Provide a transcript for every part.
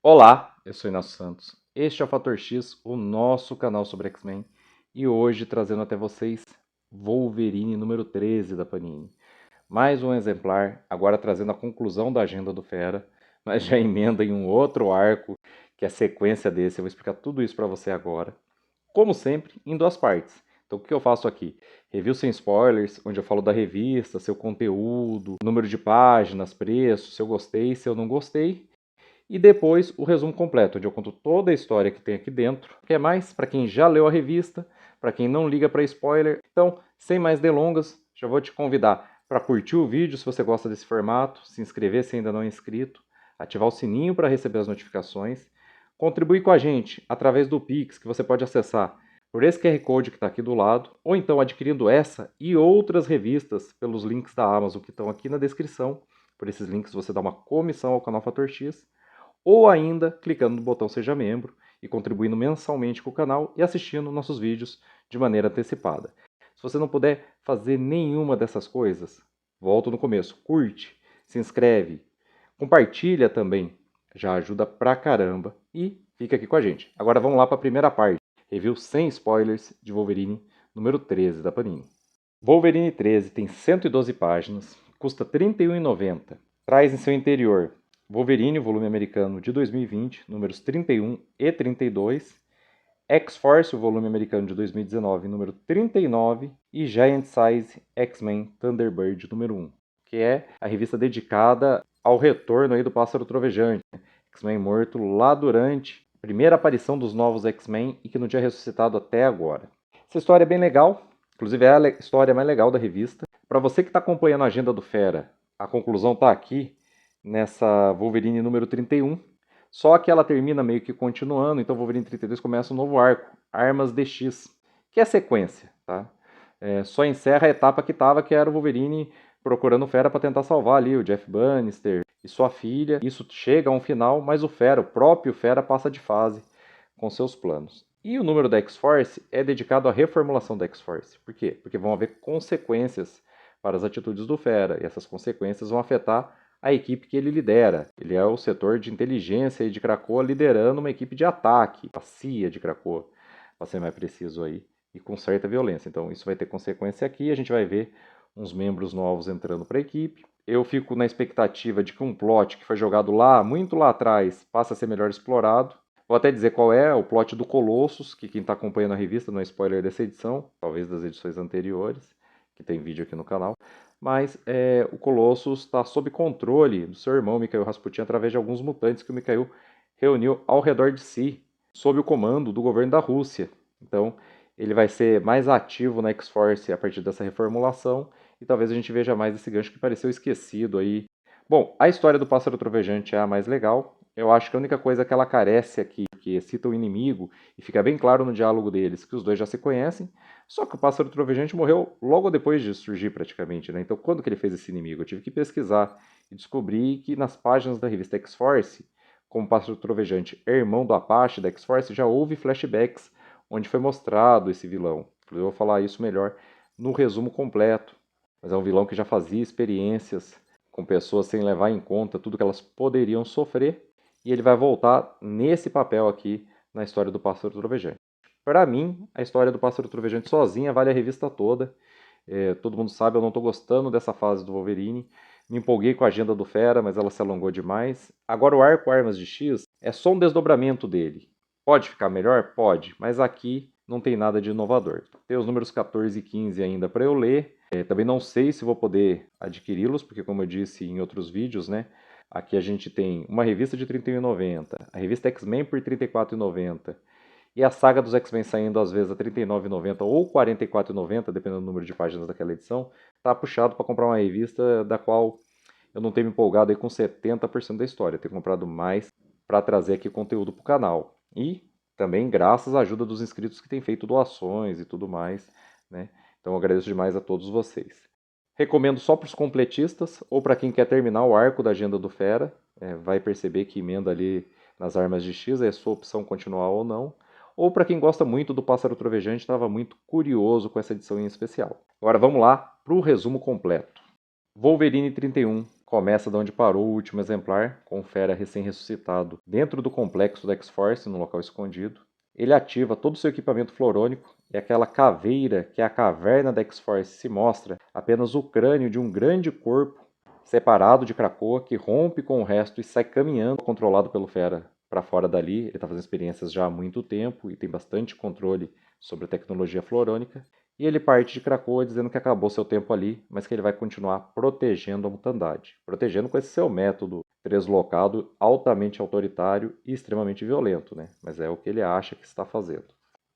Olá, eu sou Inácio Santos. Este é o Fator X, o nosso canal sobre X-Men, e hoje trazendo até vocês Wolverine número 13 da Panini. Mais um exemplar, agora trazendo a conclusão da agenda do Fera, mas já emenda em um outro arco, que é a sequência desse. Eu vou explicar tudo isso para você agora. Como sempre, em duas partes. Então o que eu faço aqui? Review sem spoilers, onde eu falo da revista, seu conteúdo, número de páginas, preço, se eu gostei, se eu não gostei. E depois o resumo completo, onde eu conto toda a história que tem aqui dentro, que é mais para quem já leu a revista, para quem não liga para spoiler. Então, sem mais delongas, já vou te convidar para curtir o vídeo se você gosta desse formato, se inscrever se ainda não é inscrito, ativar o sininho para receber as notificações, contribuir com a gente através do Pix, que você pode acessar por esse QR Code que está aqui do lado, ou então adquirindo essa e outras revistas pelos links da Amazon que estão aqui na descrição. Por esses links você dá uma comissão ao canal Fator X, ou ainda clicando no botão Seja Membro e contribuindo mensalmente com o canal e assistindo nossos vídeos de maneira antecipada. Se você não puder fazer nenhuma dessas coisas, volta no começo, curte, se inscreve, compartilha também, já ajuda pra caramba e fica aqui com a gente. Agora vamos lá para a primeira parte, review sem spoilers de Wolverine número 13 da Panini. Wolverine 13 tem 112 páginas, custa R$ 31,90. Traz em seu interior Wolverine, volume americano de 2020, números 31 e 32, X-Force, o volume americano de 2019, número 39, e Giant Size X-Men Thunderbird número 1, que é a revista dedicada ao retorno aí do Pássaro Trovejante, X-Men morto lá durante a primeira aparição dos novos X-Men e que não tinha ressuscitado até agora. Essa história é bem legal, inclusive é a história mais legal da revista. Para você que está acompanhando a agenda do Fera, a conclusão está aqui, nessa Wolverine número 31, só que ela termina meio que continuando, então Wolverine 32 começa um novo arco, Armas DX, que é a sequência, tá? Só encerra a etapa que estava, que era o Wolverine procurando o Fera para tentar salvar ali o Jeff Bannister e sua filha. Isso chega a um final, mas o Fera, o próprio Fera, passa de fase com seus planos. E o número da X-Force é dedicado à reformulação da X-Force. Por quê? Porque vão haver consequências para as atitudes do Fera, e essas consequências vão afetar a equipe que ele lidera. Ele é o setor de inteligência de Krakoa liderando uma equipe de ataque, a CIA de Krakoa, para ser mais preciso aí, e com certa violência. Então isso vai ter consequência aqui, a gente vai ver uns membros novos entrando para a equipe. Eu fico na expectativa de que um plot que foi jogado lá, muito lá atrás, passe a ser melhor explorado. Vou até dizer qual é o plot do Colossus, que quem está acompanhando a revista não é spoiler dessa edição, talvez das edições anteriores, que tem vídeo aqui no canal. Mas o Colossus está sob controle do seu irmão Mikhail Rasputin através de alguns mutantes que o Mikhail reuniu ao redor de si, sob o comando do governo da Rússia. Então ele vai ser mais ativo na X-Force a partir dessa reformulação e talvez a gente veja mais esse gancho que pareceu esquecido aí. Bom, a história do Pássaro Trovejante é a mais legal. Eu acho que a única coisa que ela carece aqui, que cita o inimigo, e fica bem claro no diálogo deles, que os dois já se conhecem, só que o Pássaro Trovejante morreu logo depois de surgir praticamente, né? Então quando que ele fez esse inimigo? Eu tive que pesquisar e descobri que nas páginas da revista X-Force, como o Pássaro Trovejante é irmão do Apache da X-Force, já houve flashbacks onde foi mostrado esse vilão. Eu vou falar isso melhor no resumo completo, mas é um vilão que já fazia experiências com pessoas sem levar em conta tudo que elas poderiam sofrer, e ele vai voltar nesse papel aqui na história do Pássaro Trovejante. Para mim, a história do Pássaro Trovejante sozinha vale a revista toda. Todo mundo sabe, eu não estou gostando dessa fase do Wolverine. Me empolguei com a agenda do Fera, mas ela se alongou demais. Agora o arco Armas de X é só um desdobramento dele. Pode ficar melhor? Pode, mas aqui não tem nada de inovador. Tem os números 14 e 15 ainda para eu ler. Também não sei se vou poder adquiri-los, porque como eu disse em outros vídeos, né? Aqui a gente tem uma revista de R$ 31,90, a revista X-Men por R$ 34,90 e a saga dos X-Men saindo às vezes a R$ 39,90 ou R$ 44,90, dependendo do número de páginas daquela edição, tá puxado para comprar uma revista da qual eu não tenho me empolgado aí com 70% da história. Eu tenho comprado mais para trazer aqui conteúdo para o canal. E também graças à ajuda dos inscritos que têm feito doações e tudo mais, né? Então eu agradeço demais a todos vocês. Recomendo só para os completistas ou para quem quer terminar o arco da agenda do Fera. Vai perceber que emenda ali nas Armas de X, é a sua opção continuar ou não. Ou para quem gosta muito do Pássaro Trovejante, estava muito curioso com essa edição em especial. Agora vamos lá para o resumo completo. Wolverine 31 começa de onde parou o último exemplar, com o Fera recém-ressuscitado dentro do complexo da X-Force, no local escondido. Ele ativa todo o seu equipamento florônico e aquela caveira, que é a caverna da X-Force, se mostra apenas o crânio de um grande corpo separado de Krakoa, que rompe com o resto e sai caminhando, controlado pelo Fera, para fora dali. Ele está fazendo experiências já há muito tempo e tem bastante controle sobre a tecnologia florônica. E ele parte de Krakoa dizendo que acabou seu tempo ali, mas que ele vai continuar protegendo a mutandade. Protegendo com esse seu método translocado, altamente autoritário e extremamente violento, né? Mas é o que ele acha que está fazendo.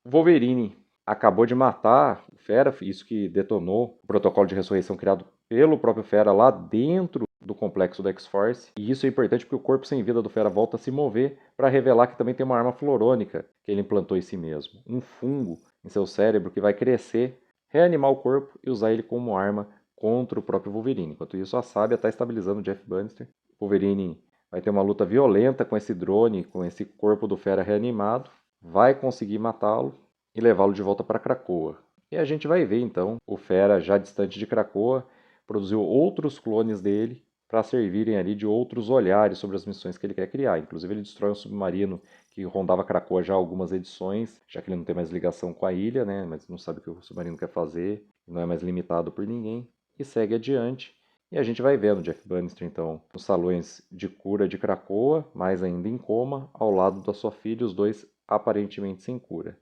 O Wolverine acabou de matar o Fera, isso que detonou o protocolo de ressurreição criado pelo próprio Fera lá dentro do complexo da X-Force. E isso é importante porque o corpo sem vida do Fera volta a se mover para revelar que também tem uma arma florônica que ele implantou em si mesmo. Um fungo em seu cérebro que vai crescer, reanimar o corpo e usar ele como arma contra o próprio Wolverine. Enquanto isso, a Sábia está estabilizando o Jeff Bannister. O Wolverine vai ter uma luta violenta com esse drone, com esse corpo do Fera reanimado. Vai conseguir matá-lo e levá-lo de volta para Krakoa. E a gente vai ver então o Fera, já distante de Krakoa, produziu outros clones dele para servirem ali de outros olhares sobre as missões que ele quer criar. Inclusive ele destrói um submarino que rondava Krakoa já há algumas edições, já que ele não tem mais ligação com a ilha, né? Mas não sabe o que o submarino quer fazer, não é mais limitado por ninguém, e segue adiante. E a gente vai vendo Jeff Bannister, então, nos salões de cura de Krakoa, mais ainda em coma, ao lado da sua filha, os dois aparentemente sem cura.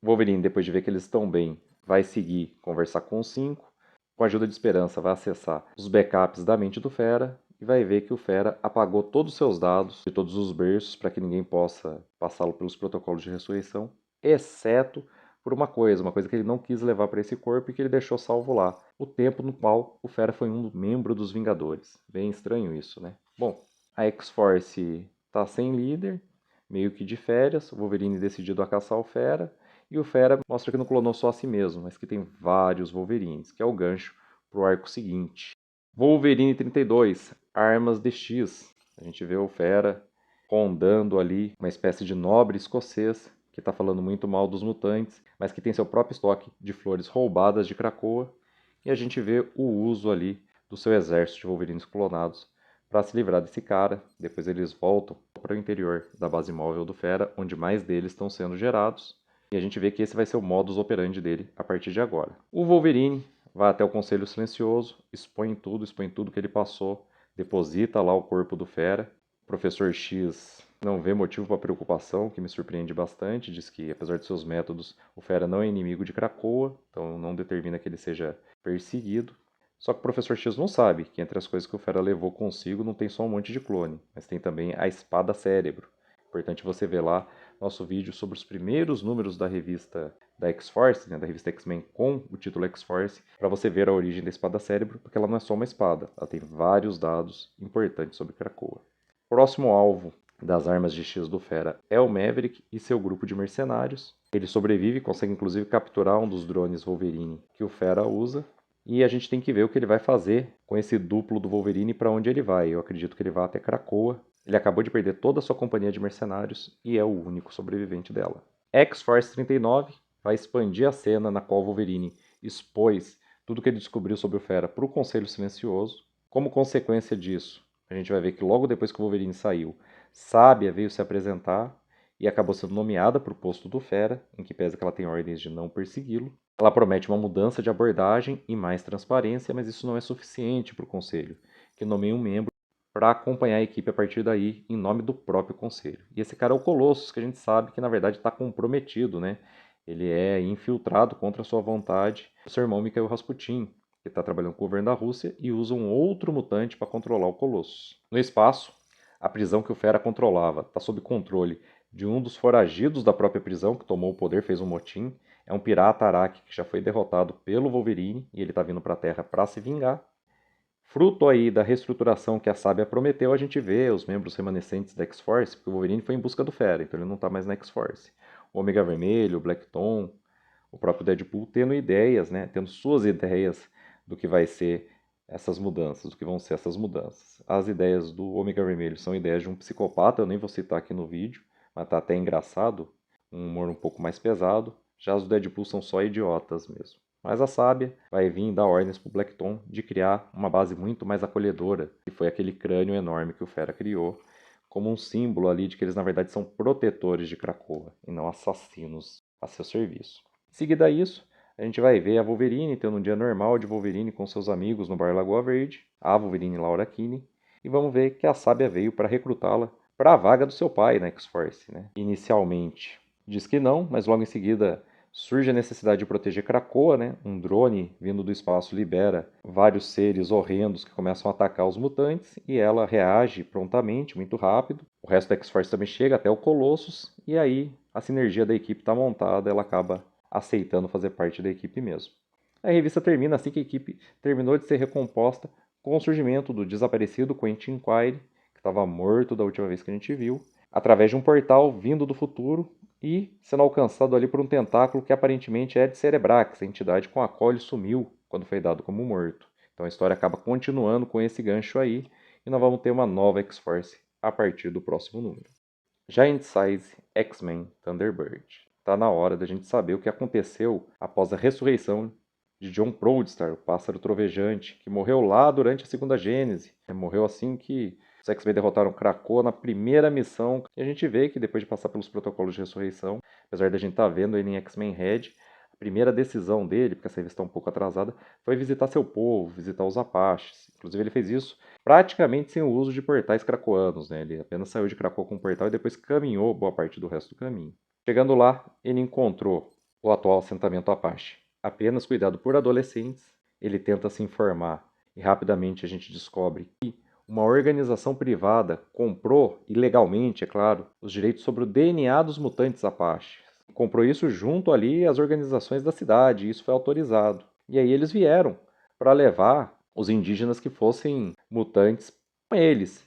Wolverine, depois de ver que eles estão bem, vai seguir conversar com os 5. Com a ajuda de Esperança, vai acessar os backups da mente do Fera e vai ver que o Fera apagou todos os seus dados de todos os berços para que ninguém possa passá-lo pelos protocolos de ressurreição, exceto por uma coisa que ele não quis levar para esse corpo e que ele deixou salvo lá, o tempo no qual o Fera foi um membro dos Vingadores. Bem estranho isso, né? Bom, a X-Force está sem líder, meio que de férias, o Wolverine decidido a caçar o Fera, e o Fera mostra que não clonou só a si mesmo, mas que tem vários Wolverines, que é o gancho para o arco seguinte. Wolverine 32, Armas de X. A gente vê o Fera rondando ali uma espécie de nobre escocês que está falando muito mal dos mutantes, mas que tem seu próprio estoque de flores roubadas de Krakoa. E a gente vê o uso ali do seu exército de Wolverines clonados para se livrar desse cara. Depois eles voltam para o interior da base móvel do Fera, onde mais deles estão sendo gerados. E a gente vê que esse vai ser o modus operandi dele a partir de agora. O Wolverine vai até o Conselho Silencioso, expõe tudo que ele passou, deposita lá o corpo do Fera. O Professor X não vê motivo para preocupação, que me surpreende bastante. Diz que, apesar de seus métodos, o Fera não é inimigo de Krakoa, então não determina que ele seja perseguido. Só que o Professor X não sabe que entre as coisas que o Fera levou consigo não tem só um monte de clone, mas tem também a Espada Cérebro. Importante você ver lá nosso vídeo sobre os primeiros números da revista da X-Force, né, da revista X-Men com o título X-Force, para você ver a origem da Espada Cérebro, porque ela não é só uma espada, ela tem vários dados importantes sobre Krakoa. Próximo alvo das armas de X do Fera é o Maverick e seu grupo de mercenários. Ele sobrevive e consegue inclusive capturar um dos drones Wolverine que o Fera usa. E a gente tem que ver o que ele vai fazer com esse duplo do Wolverine e para onde ele vai. Eu acredito que ele vai até Krakoa. Ele acabou de perder toda a sua companhia de mercenários e é o único sobrevivente dela. X-Force 39 vai expandir a cena na qual Wolverine expôs tudo o que ele descobriu sobre o Fera para o Conselho Silencioso. Como consequência disso, a gente vai ver que logo depois que o Wolverine saiu, Sábia veio se apresentar e acabou sendo nomeada para o posto do Fera, em que pese que ela tem ordens de não persegui-lo. Ela promete uma mudança de abordagem e mais transparência, mas isso não é suficiente para o Conselho, que nomeia um membro para acompanhar a equipe a partir daí, em nome do próprio Conselho. E esse cara é o Colossus, que a gente sabe que na verdade está comprometido, né? Ele é infiltrado contra a sua vontade o seu irmão Mikhail Rasputin, que está trabalhando com o governo da Rússia, e usa um outro mutante para controlar o Colossus. No espaço, a prisão que o Fera controlava está sob controle de um dos foragidos da própria prisão, que tomou o poder, fez um motim. É um pirata Araki que já foi derrotado pelo Wolverine e ele está vindo para a Terra para se vingar. Fruto aí da reestruturação que a Sábia prometeu, a gente vê os membros remanescentes da X-Force, porque o Wolverine foi em busca do Fera, então ele não está mais na X-Force. O Ômega Vermelho, o Black Tom, o próprio Deadpool tendo ideias, né, tendo suas ideias do que vai ser essas mudanças, do que vão ser essas mudanças. As ideias do Ômega Vermelho são ideias de um psicopata, eu nem vou citar aqui no vídeo, mas tá até engraçado, um humor um pouco mais pesado. Já os do Deadpool são só idiotas mesmo. Mas a Sábia vai vir dar ordens para o Blackton de criar uma base muito mais acolhedora, que foi aquele crânio enorme que o Fera criou, como um símbolo ali de que eles na verdade são protetores de Krakoa e não assassinos a seu serviço. Em seguida a isso, a gente vai ver a Wolverine tendo um dia normal de Wolverine com seus amigos no bar Lagoa Verde, a Wolverine Laura Kinney, e vamos ver que a Sábia veio para recrutá-la para a vaga do seu pai na X-Force, né? Inicialmente diz que não, mas logo em seguida surge a necessidade de proteger Krakoa, né? Um drone vindo do espaço libera vários seres horrendos que começam a atacar os mutantes e ela reage prontamente, muito rápido. O resto da X-Force também chega até o Colossus e aí a sinergia da equipe está montada, ela acaba aceitando fazer parte da equipe mesmo. A revista termina assim que a equipe terminou de ser recomposta com o surgimento do desaparecido Quentin Quire, que estava morto da última vez que a gente viu, através de um portal vindo do futuro e sendo alcançado ali por um tentáculo que aparentemente é de Cerebrax, a entidade com a qual ele sumiu quando foi dado como morto. Então a história acaba continuando com esse gancho aí e nós vamos ter uma nova X-Force a partir do próximo número. Giant Size X-Men Thunderbird. Está na hora da gente saber o que aconteceu após a ressurreição de John Proudstar, o pássaro trovejante, que morreu lá durante a segunda Gênese. Morreu assim que os X-Men derrotaram Krakoa na primeira missão. E a gente vê que depois de passar pelos protocolos de ressurreição, apesar da gente estar vendo ele em X-Men Red, a primeira decisão dele, porque essa revista está um pouco atrasada, foi visitar seu povo, visitar os Apaches. Inclusive ele fez isso praticamente sem o uso de portais krakoanos, né? Ele apenas saiu de Krakoa com um portal e depois caminhou boa parte do resto do caminho. Chegando lá, ele encontrou o atual assentamento Apache apenas cuidado por adolescentes. Ele tenta se informar e rapidamente a gente descobre que uma organização privada comprou, ilegalmente, é claro, os direitos sobre o DNA dos mutantes Apache. Comprou isso junto ali às organizações da cidade, e isso foi autorizado. E aí eles vieram para levar os indígenas que fossem mutantes com eles.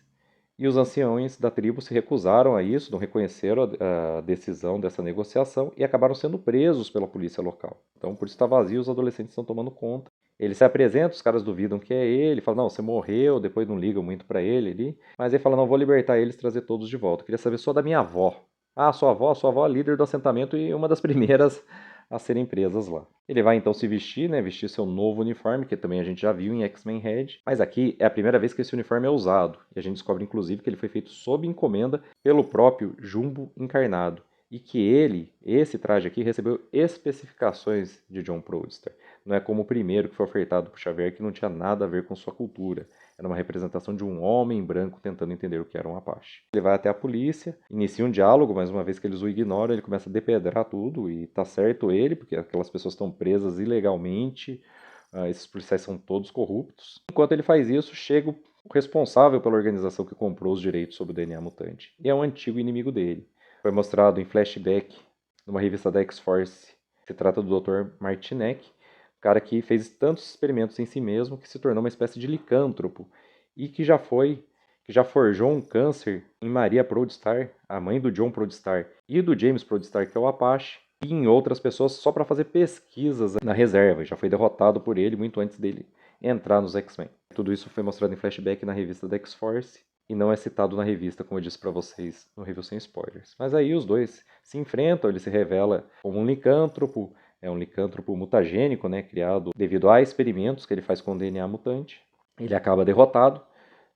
E os anciões da tribo se recusaram a isso, não reconheceram a decisão dessa negociação e acabaram sendo presos pela polícia local. Então, por isso está vazio, os adolescentes estão tomando conta. Ele se apresenta, os caras duvidam que é ele, fala, não, você morreu, depois não ligam muito para ele ali. Mas ele fala, não, vou libertar eles e trazer todos de volta. Eu queria saber só da minha avó. Ah, sua avó é líder do assentamento e uma das primeiras a serem presas lá. Ele vai então se vestir, né, vestir seu novo uniforme, que também a gente já viu em X-Men Red, mas aqui é a primeira vez que esse uniforme é usado, e a gente descobre inclusive que ele foi feito sob encomenda pelo próprio Jumbo encarnado, e que ele, esse traje aqui, recebeu especificações de John Proudstar. Não é como o primeiro que foi ofertado por Xavier, que não tinha nada a ver com sua cultura. Era uma representação de um homem branco tentando entender o que era um Apache. Ele vai até a polícia, inicia um diálogo, mas uma vez que eles o ignoram, ele começa a depedrar tudo, e tá certo ele, porque aquelas pessoas estão presas ilegalmente, esses policiais são todos corruptos. Enquanto ele faz isso, chega o responsável pela organização que comprou os direitos sobre o DNA mutante, e é um antigo inimigo dele. Foi mostrado em flashback numa revista da X-Force. Se trata do Dr. Martinek, cara que fez tantos experimentos em si mesmo que se tornou uma espécie de licântropo e que já forjou um câncer em Maria Proudstar, a mãe do John Proudstar e do James Proudstar, que é o Apache, e em outras pessoas só para fazer pesquisas na reserva. Já foi derrotado por ele muito antes dele entrar nos X-Men. Tudo isso foi mostrado em flashback na revista da X-Force e não é citado na revista, como eu disse para vocês no Review Sem Spoilers. Mas aí os dois se enfrentam, ele se revela como um licântropo, é um licântropo mutagênico, né, criado devido a experimentos que ele faz com o DNA mutante. Ele acaba derrotado,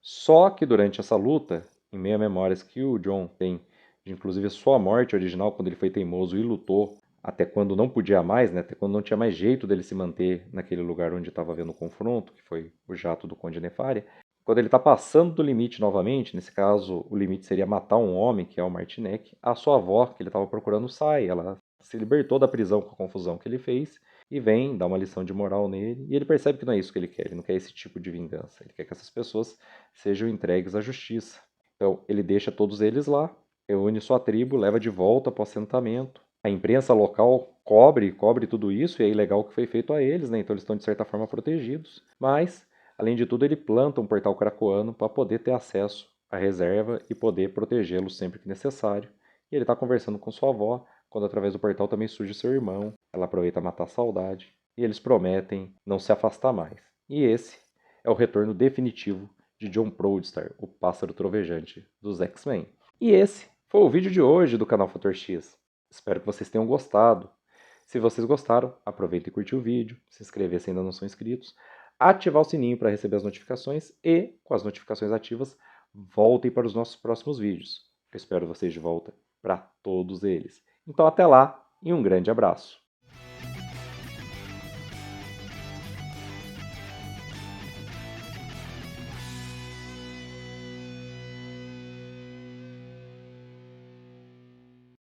só que durante essa luta, em meio a memórias que o John tem, de inclusive a sua morte original, quando ele foi teimoso e lutou até quando não podia mais, né, até quando não tinha mais jeito dele se manter naquele lugar onde estava havendo o confronto, que foi o jato do Conde Nefária, quando ele está passando do limite novamente, nesse caso o limite seria matar um homem, que é o Martinek, a sua avó, que ele estava procurando, sai, ela se libertou da prisão com a confusão que ele fez e vem dar uma lição de moral nele. E ele percebe que não é isso que ele quer, ele não quer esse tipo de vingança. Ele quer que essas pessoas sejam entregues à justiça. Então ele deixa todos eles lá, reúne sua tribo, leva de volta para o assentamento. A imprensa local cobre tudo isso e é ilegal o que foi feito a eles, né? Então eles estão de certa forma protegidos. Mas, além de tudo, ele planta um portal krakoano para poder ter acesso à reserva e poder protegê-los sempre que necessário. E ele está conversando com sua avó, quando através do portal também surge seu irmão. Ela aproveita a matar a saudade e eles prometem não se afastar mais. E esse é o retorno definitivo de John Proudstar, o pássaro trovejante dos X-Men. E esse foi o vídeo de hoje do canal Fator X. Espero que vocês tenham gostado. Se vocês gostaram, aproveita e curte o vídeo, se inscrever se ainda não são inscritos, ativar o sininho para receber as notificações e, com as notificações ativas, voltem para os nossos próximos vídeos. Eu espero vocês de volta para todos eles. Então até lá e um grande abraço!